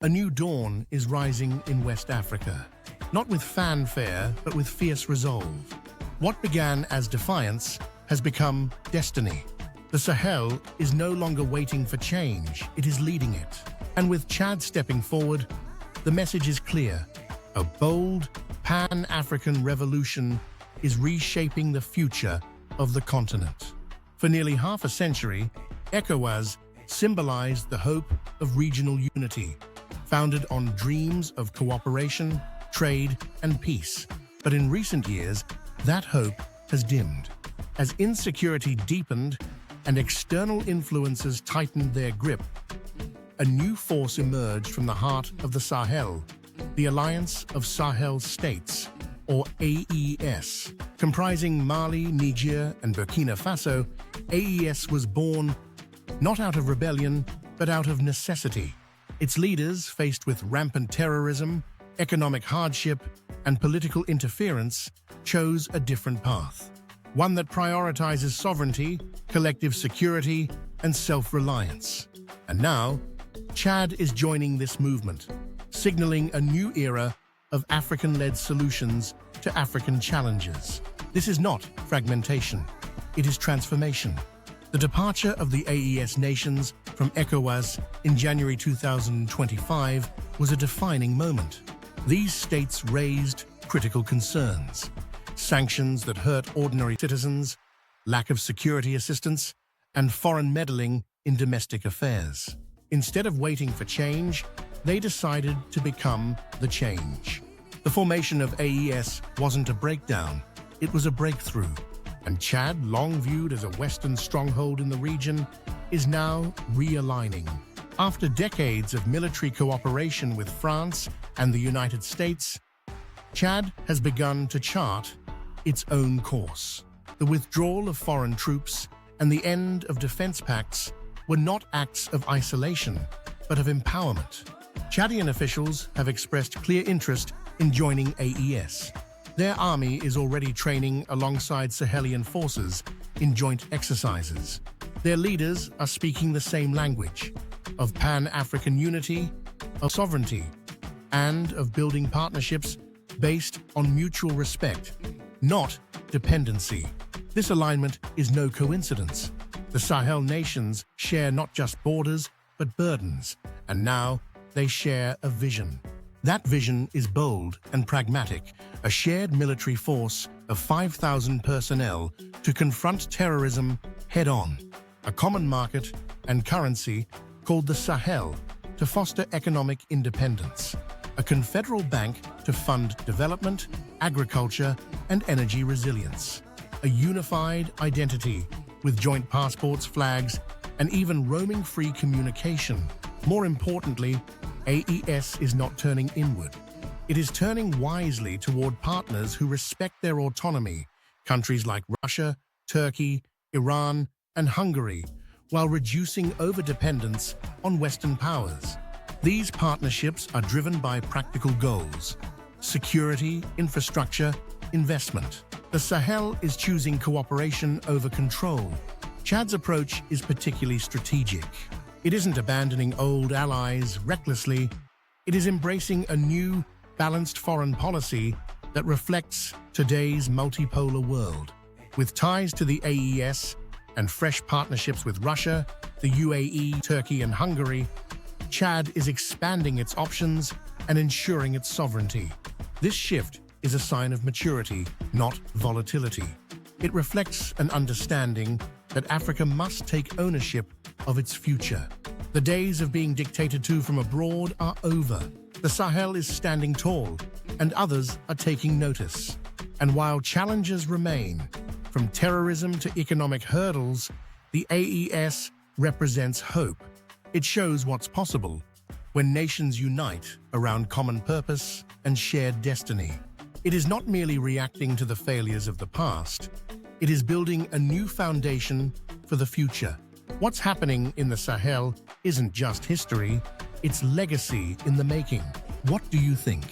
A new dawn is rising in West Africa, not with fanfare, but with fierce resolve. What began as defiance has become destiny. The Sahel is no longer waiting for change, it is leading it. And with Chad stepping forward, the message is clear. A bold, Pan-African revolution is reshaping the future of the continent. For nearly half a century, ECOWAS symbolized the hope of regional unity, founded on dreams of cooperation, trade, and peace. But in recent years, that hope has dimmed. As insecurity deepened and external influences tightened their grip, a new force emerged from the heart of the Sahel, the Alliance of Sahel States, or AES. Comprising Mali, Niger, and Burkina Faso, AES was born not out of rebellion, but out of necessity. Its leaders, faced with rampant terrorism, economic hardship, and political interference, chose a different path. One that prioritizes sovereignty, collective security, and self-reliance. And now, Chad is joining this movement, signaling a new era of African-led solutions to African challenges. This is not fragmentation, it is transformation. The departure of the AES nations from ECOWAS in January 2025 was a defining moment. These states raised critical concerns. Sanctions that hurt ordinary citizens, lack of security assistance, and foreign meddling in domestic affairs. Instead of waiting for change, they decided to become the change. The formation of AES wasn't a breakdown, it was a breakthrough. And Chad, long viewed as a Western stronghold in the region, is now realigning. After decades of military cooperation with France and the United States, Chad has begun to chart its own course. The withdrawal of foreign troops and the end of defense pacts were not acts of isolation, but of empowerment. Chadian officials have expressed clear interest in joining AES. Their army is already training alongside Sahelian forces in joint exercises. Their leaders are speaking the same language of Pan-African unity, of sovereignty, and of building partnerships based on mutual respect, not dependency. This alignment is no coincidence. The Sahel nations share not just borders, but burdens, and now they share a vision. That vision is bold and pragmatic, a shared military force of 5,000 personnel to confront terrorism head-on, a common market and currency called the Sahel to foster economic independence, a confederal bank to fund development, agriculture, and energy resilience, a unified identity with joint passports, flags, and even roaming-free communication. More importantly, AES is not turning inward. It is turning wisely toward partners who respect their autonomy, countries like Russia, Turkey, Iran, and Hungary, while reducing overdependence on Western powers. These partnerships are driven by practical goals: security, infrastructure, investment. The Sahel is choosing cooperation over control. Chad's approach is particularly strategic. It isn't abandoning old allies recklessly. It is embracing a new, balanced foreign policy that reflects today's multipolar world. With ties to the AES and fresh partnerships with Russia, the UAE, Turkey, and Hungary, Chad is expanding its options and ensuring its sovereignty. This shift is a sign of maturity, not volatility. It reflects an understanding that Africa must take ownership of its future. The days of being dictated to from abroad are over. The Sahel is standing tall, and others are taking notice. And while challenges remain, from terrorism to economic hurdles, the AES represents hope. It shows what's possible when nations unite around common purpose and shared destiny. It is not merely reacting to the failures of the past, it is building a new foundation for the future. What's happening in the Sahel isn't just history, it's legacy in the making. What do you think?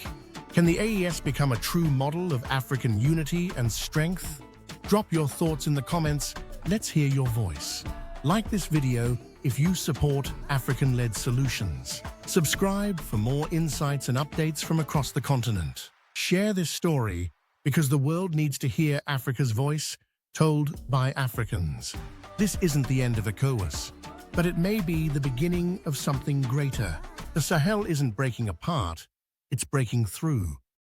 Can the AES become a true model of African unity and strength? Drop your thoughts in the comments, let's hear your voice. Like this video if you support African-led solutions. Subscribe for more insights and updates from across the continent. Share this story because the world needs to hear Africa's voice told by Africans. This isn't the end of ECOWAS, but it may be the beginning of something greater. The Sahel isn't breaking apart, it's breaking through.